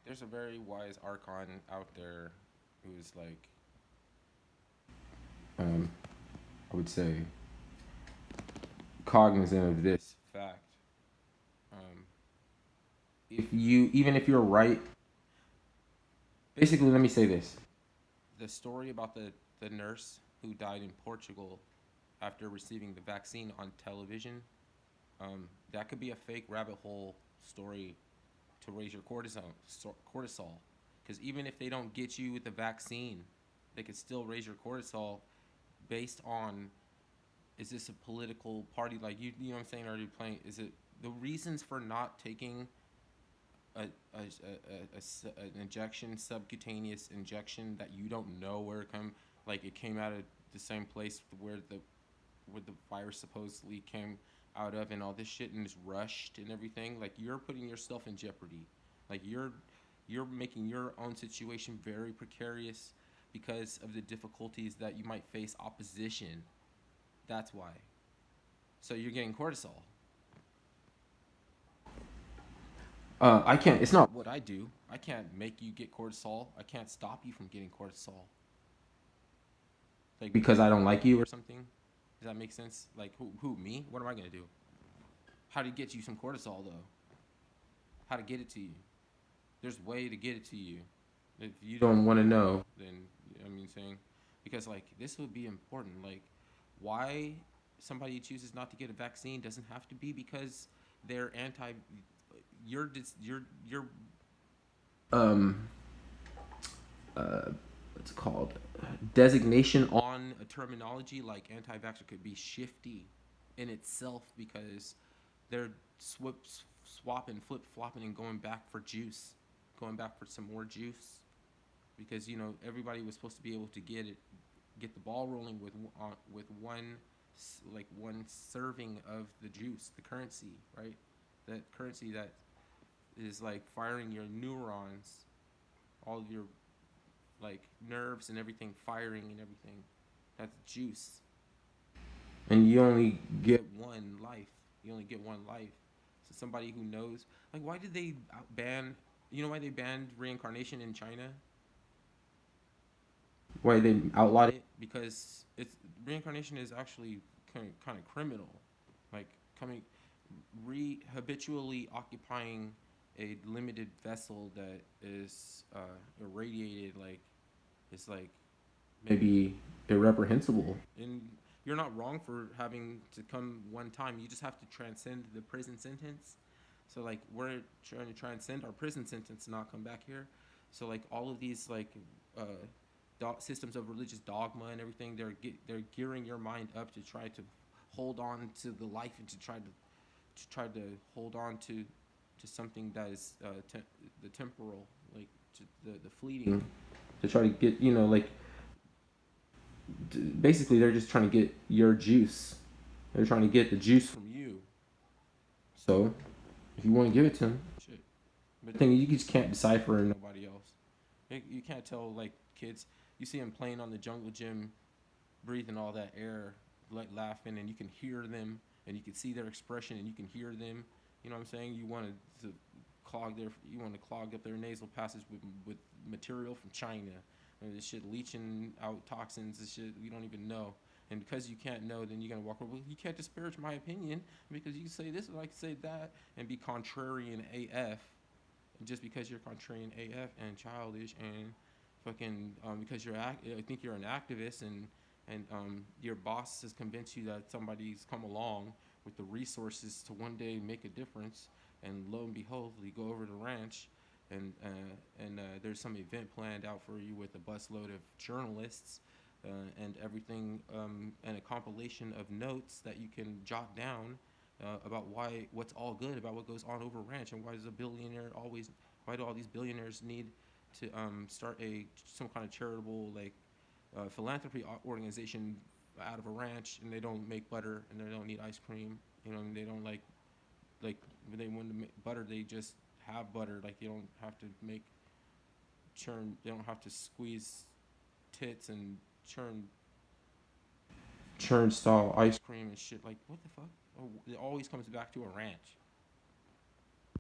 there's a very wise archon out there who's like, um, I would say, cognizant of this fact. Um, if you, even if you're right, basically, let me say this: the story about the nurse who died in Portugal after receiving the vaccine on television, that could be a fake rabbit hole story to raise your cortisol. Because even if they don't get you with the vaccine, they could still raise your cortisol based on, is this a political party, like you know what I'm saying? Are you playing? Is it the reasons for not taking an injection, subcutaneous injection that you don't know where it come, like it came out of the same place where the virus supposedly came out of, and all this shit, and is rushed and everything. Like, you're putting yourself in jeopardy. Like, you're making your own situation very precarious because of the difficulties that you might face opposition. That's why. So you're getting cortisol. I can't. It's not what I do. I can't make you get cortisol. I can't stop you from getting cortisol. Like, because I don't like you or something. Does that make sense? Like, who me? What am I gonna do? How to get you some cortisol though? How to get it to you? There's a way to get it to you. If you don't want to know, then I mean, saying, because like this would be important. Like, why somebody chooses not to get a vaccine doesn't have to be because they're anti. Your um what's it called, designation on a terminology like anti-vaxxer could be shifty in itself because they're swapping, flip flopping, and going back for juice, going back for some more juice, because everybody was supposed to be able to get the ball rolling with one serving of the juice, the currency, right? That currency that is like firing your neurons, all of your like nerves and everything firing and everything. That's juice. And you only get one life. You only get one life. So somebody who knows, like, why did they ban? You know why they banned reincarnation in China? Why they outlawed it? Because it's reincarnation is actually kind of criminal. Like, coming habitually occupying a limited vessel that is irradiated, like, it's like maybe irreprehensible. And you're not wrong for having to come one time. You just have to transcend the prison sentence. So like, we're trying to transcend our prison sentence and not come back here. So like, all of these like uh, systems of religious dogma and everything, they're gearing your mind up to try to hold on to the life, and to try to hold on to something that is the temporal, like, to the fleeting, to try to get, like, basically they're just trying to get your juice. They're trying to get the juice from you. So if you want to give it to them, shit. But the thing is, you just can't decipher nobody else. You can't tell, like, kids. You see them playing on the jungle gym, breathing all that air, like laughing, and you can hear them, and you can see their expression, and you can hear them. You know what I'm saying? You want to clog up their nasal passage with material from China, and this shit leaching out toxins. This shit we don't even know. And because you can't know, then you're gonna walk over. Well, you can't disparage my opinion because you say this and I say that, and be contrarian AF. And just because you're contrarian AF and childish and fucking, because I think you're an activist, and your boss has convinced you that somebody's come along with the resources to one day make a difference, and lo and behold, you go over to the ranch, and there's some event planned out for you with a busload of journalists, and everything, and a compilation of notes that you can jot down, about what's all good about what goes on over ranch, and why do all these billionaires need to start some kind of charitable, like, philanthropy organization out of a ranch, and they don't make butter, and they don't need ice cream, and they don't like when they want to make butter, they just have butter. Like, they don't have to make churn. They don't have to squeeze tits and churn style ice cream and shit. Like, what the fuck? Oh, it always comes back to a ranch.